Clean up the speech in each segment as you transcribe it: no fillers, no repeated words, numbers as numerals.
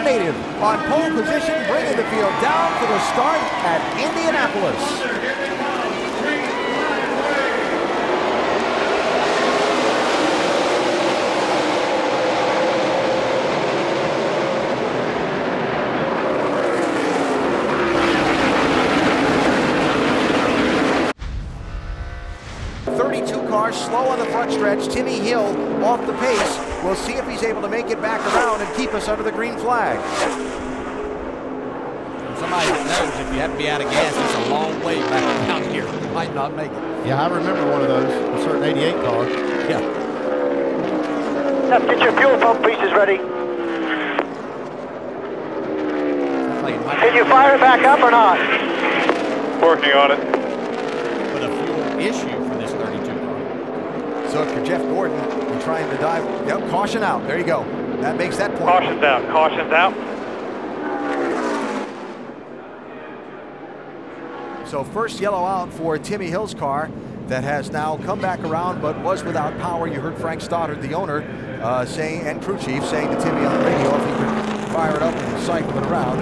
native on pole position, bringing the field down for the start at Indianapolis. 32 cars slow on the front stretch. Timmy Hill off the pace. We'll see if he's able to make it back around and keep us under the green flag. Somebody that knows if you have to be out of gas, it's a long way back down here. You might not make it. Yeah, I remember one of those, a certain 88 car. Yeah. Get your fuel pump pieces ready. Can you fire it back up or not? Working on it. But a fuel issue for this 32 car. So if you're Jeff Gordon, you're trying to dive. Yep, caution out. There you go. That makes that point. Caution's out. Caution's out. So first yellow out for Timmy Hill's car that has now come back around but was without power. You heard Frank Stoddard, the owner, saying, and crew chief, saying to Timmy on the radio if he could fire it up and cycle it around.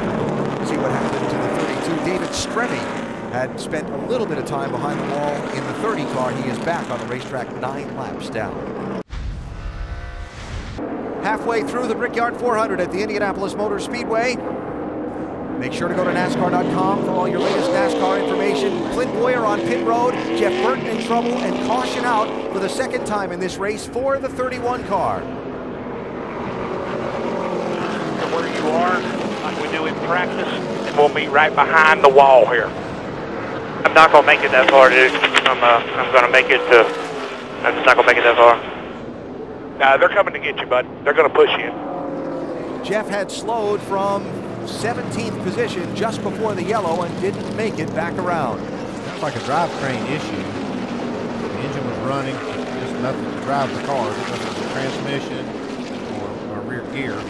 See what happened to the 32. David Stremme had spent a little bit of time behind the wall in the 30 car. He is back on the racetrack 9 laps down. Halfway through the Brickyard 400 at the Indianapolis Motor Speedway. Make sure to go to NASCAR.com for all your latest NASCAR information. Clint Boyer on pit road. Jeff Burton in trouble, and caution out for the second time in this race for the 31 car. Where you are, like we do in practice, and we'll meet right behind the wall here. I'm not gonna make it that far, dude. I'm gonna make it to. I'm just not gonna make it that far. Nah, they're coming to get you, bud. They're gonna push you. Jeff had slowed from 17th position just before the yellow and didn't make it back around. It's like a drivetrain issue. The engine was running, just nothing to drive the car. It wasn't the transmission or rear gear.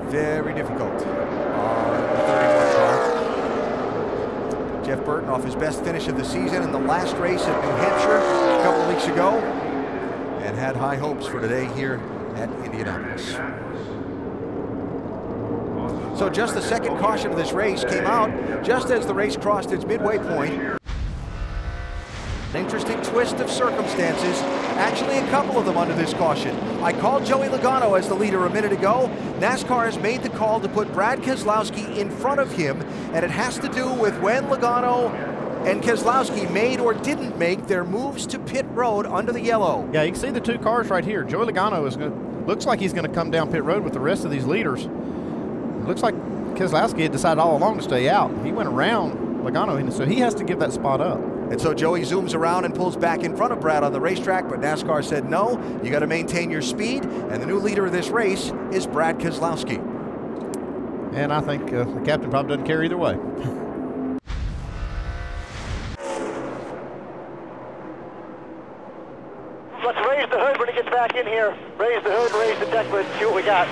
Very difficult on the 31 car. Jeff Burton off his best finish of the season in the last race at New Hampshire a couple weeks ago, and had high hopes for today here at Indianapolis. So just the second caution of this race came out just as the race crossed its midway point. An interesting twist of circumstances. Actually, a couple of them under this caution. I called Joey Logano as the leader a minute ago. NASCAR has made the call to put Brad Keselowski in front of him, and it has to do with when Logano and Keselowski made or didn't make their moves to pit road under the yellow. Yeah, you can see the two cars right here. Joey Logano looks like he's going to come down pit road with the rest of these leaders. It looks like Keselowski had decided all along to stay out. He went around Logano, so he has to give that spot up. And so Joey zooms around and pulls back in front of Brad on the racetrack, but NASCAR said no, you got to maintain your speed, and the new leader of this race is Brad Keselowski. And I think the captain probably doesn't care either way. Let's raise the hood when he gets back in here. Raise the hood, raise the deck lid, see what we got.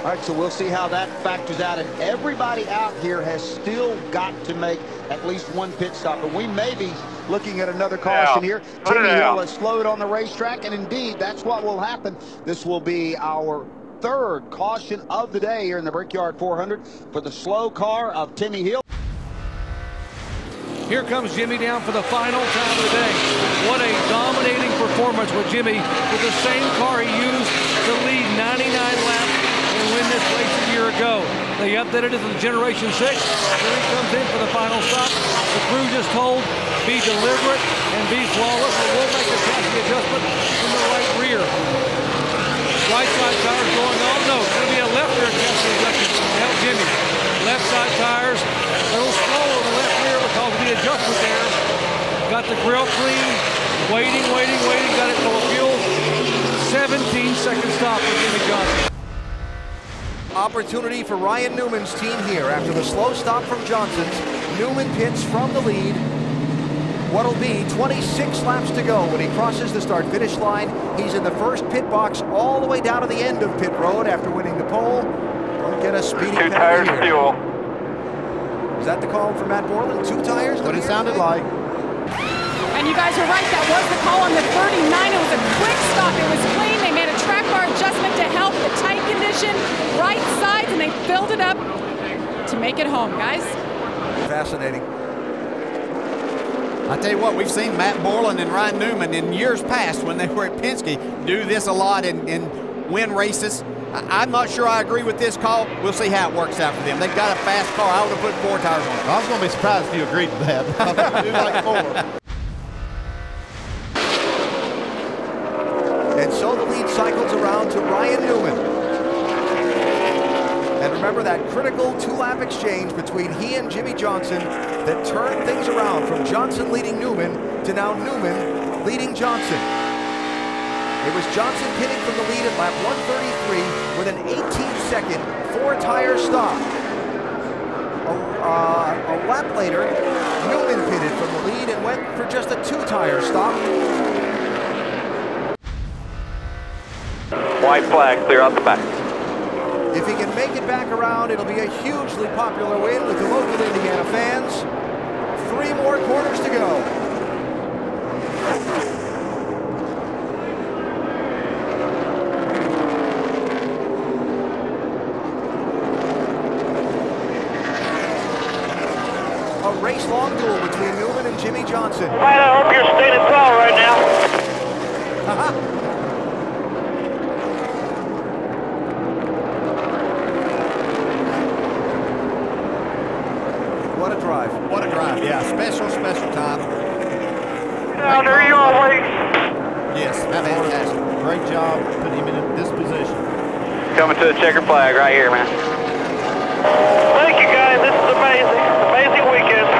All right, so we'll see how that factors out. And everybody out here has still got to make at least one pit stop. But we may be looking at another caution here. Timmy Hill has slowed on the racetrack, and indeed, that's what will happen. This will be our third caution of the day here in the Brickyard 400 for the slow car of Timmy Hill. Here comes Jimmy down for the final time of the day. What a dominating performance with Jimmy with the same car he used to lead 99 laps and win this race a year ago. They updated it to the Generation 6. Here he comes in for the final stop. The crew just told, be deliberate and be flawless, and we'll make the chassis adjustment in the right rear. Right side tires going on. No, it's going to be a left rear chassis adjustment to help Jimmy. Left side tires, a little slow on the left rear because of the adjustment there. Got the grill clean, waiting, got it full of fuel. 17-second stop for Jimmy Johnson. Opportunity for Ryan Newman's team here. After the slow stop from Johnson's, Newman pits from the lead. What'll be 26 laps to go when he crosses the start-finish line. He's in the first pit box all the way down to the end of pit road after winning the pole. Don't get a speeding penalty here. Fuel. Is that the call for Matt Borland? 2 tires? What it sounded like. And you guys are right, that was the call on the 39. It was a quick stop. It was clean. They made a track bar adjustment to help the tight condition, right sides, and they filled it up to make it home, guys. Fascinating. I tell you what, we've seen Matt Borland and Ryan Newman in years past when they were at Penske do this a lot and win races. I'm not sure I agree with this call. We'll see how it works out for them. They've got a fast car. I would have put 4 tires on it. I was going to be surprised if you agreed with that. I do like 4. And so the lead cycles around to Ryan Newman. And remember that critical 2-lap exchange between he and Jimmy Johnson that turned things around from Johnson leading Newman to now Newman leading Johnson. It was Johnson pitting from the lead at lap 133 with an 18-second 4-tire stop. A lap later, Newman pitted from the lead and went for just a 2-tire stop. White flag, clear out the back. If he can make it back around, it'll be a hugely popular win with the local Indiana fans. 3 more quarters to go. A race-long duel between Newman and Jimmy Johnson. Right, I hope you're standing tall right now. What a drive. What a drive, yeah. Special time. Now, there you are, Wade. Yes, fantastic. Great job putting him in this position. Coming to the checkered flag right here, man. Thank you, guys. This is amazing. Amazing weekend.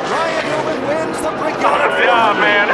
Ryan Newman wins the Brickyard. Good job, man.